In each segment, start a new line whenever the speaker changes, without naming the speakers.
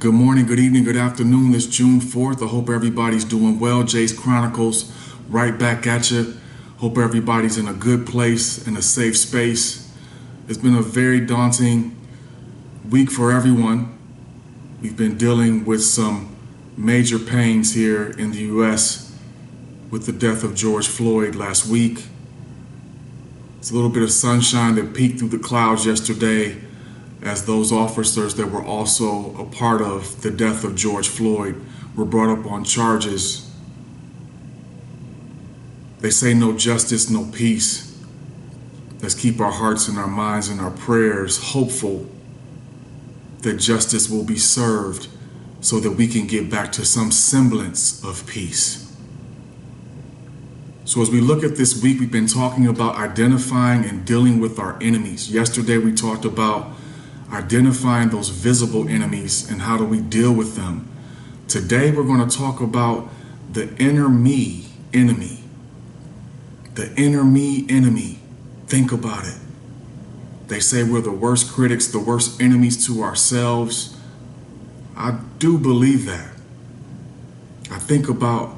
Good morning, good evening, good afternoon. It's June 4th. I hope everybody's doing well. Jay's Chronicles right back at you. Hope everybody's in a good place, in a safe space. It's been a very daunting week for everyone. We've been dealing with some major pains here in the U.S. with the death of George Floyd last week. It's a little bit of sunshine that peeked through the clouds yesterday as those officers that were also a part of the death of George Floyd were brought up on charges. They say no justice, no peace. Let's keep our hearts and our minds and our prayers hopeful that justice will be served so that we can get back to some semblance of peace. So as we look at this week, we've been talking about identifying and dealing with our enemies. Yesterday we talked about identifying those visible enemies and how do we deal with them. Today we're going to talk about the inner me enemy. The inner me enemy. Think about it. They say we're the worst critics, the worst enemies to ourselves. I do believe that. I think about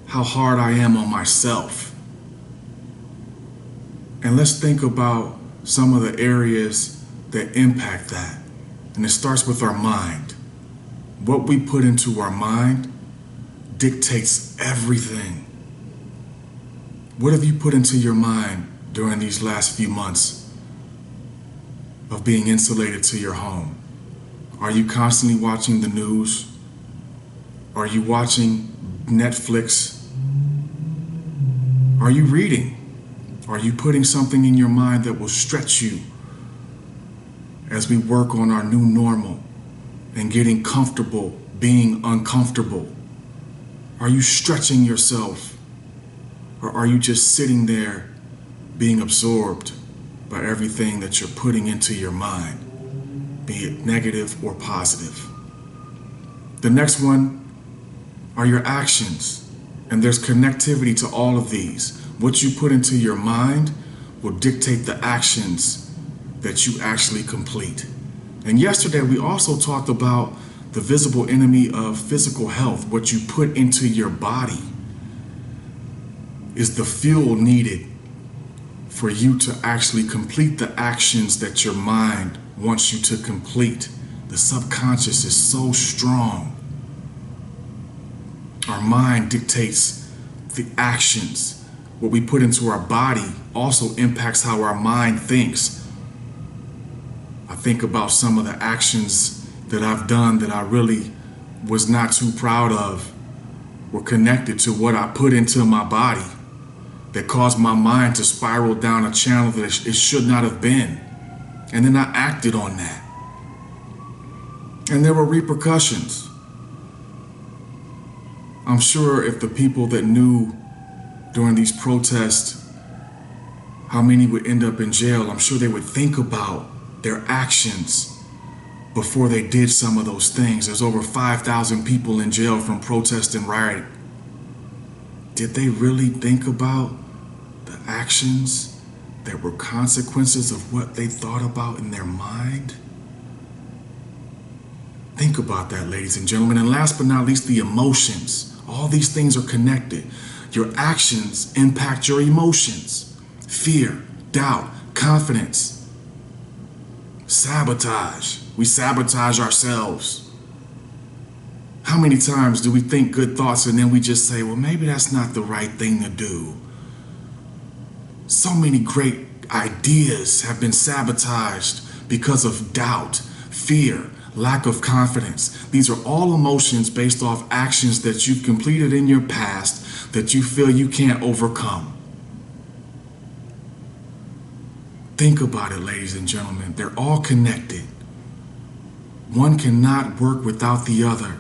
how hard I am on myself. And let's think about some of the areas that impact that. And it starts with our mind. What we put into our mind dictates everything. What have you put into your mind during these last few months of being insulated to your home? Are you constantly watching the news? Are you watching Netflix? Are you reading? Are you putting something in your mind that will stretch you as we work on our new normal and getting comfortable being uncomfortable? Are you stretching yourself, or are you just sitting there being absorbed by everything that you're putting into your mind, be it negative or positive? The next one are your actions, and there's connectivity to all of these. What you put into your mind will dictate the actions that you actually complete. And yesterday we also talked about the visible enemy of physical health. What you put into your body is the fuel needed for you to actually complete the actions that your mind wants you to complete. The subconscious is so strong. Our mind dictates the actions. What we put into our body also impacts how our mind thinks. I think about some of the actions that I've done that I really was not too proud of were connected to what I put into my body that caused my mind to spiral down a channel that it should not have been. And then I acted on that. And there were repercussions. I'm sure if the people that knew during these protests how many would end up in jail, I'm sure they would think about their actions before they did some of those things. There's over 5,000 people in jail from protest and riot. Did they really think about the actions that were consequences of what they thought about in their mind? Think about that, ladies and gentlemen. And last but not least, the emotions. All these things are connected. Your actions impact your emotions. Fear, doubt, confidence. Sabotage. We sabotage ourselves. How many times do we think good thoughts and then we just say, well, maybe that's not the right thing to do? So many great ideas have been sabotaged because of doubt, fear, lack of confidence. These are all emotions based off actions that you've completed in your past that you feel you can't overcome. Think about it, ladies and gentlemen. They're all connected. One cannot work without the other.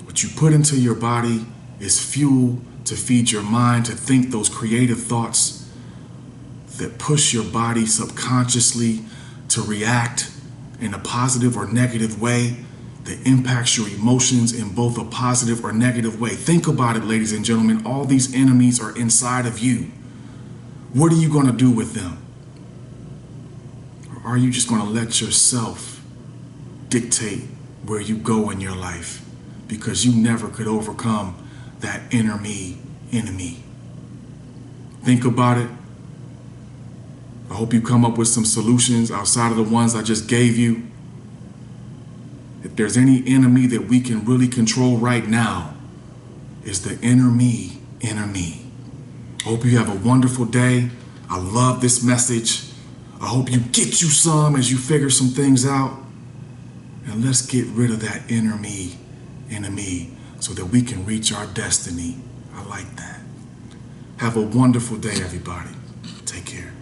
What you put into your body is fuel to feed your mind, to think those creative thoughts that push your body subconsciously to react in a positive or negative way that impacts your emotions in both a positive or negative way. Think about it, ladies and gentlemen. All these enemies are inside of you. What are you going to do with them? Or are you just going to let yourself dictate where you go in your life, because you never could overcome that inner me enemy. Think about it. I hope you come up with some solutions outside of the ones I just gave you. If there's any enemy that we can really control right now, it's the inner me enemy. I hope you have a wonderful day. I love this message. I hope you get you some as you figure some things out. And let's get rid of that inner me enemy so that we can reach our destiny. I like that. Have a wonderful day, everybody. Take care.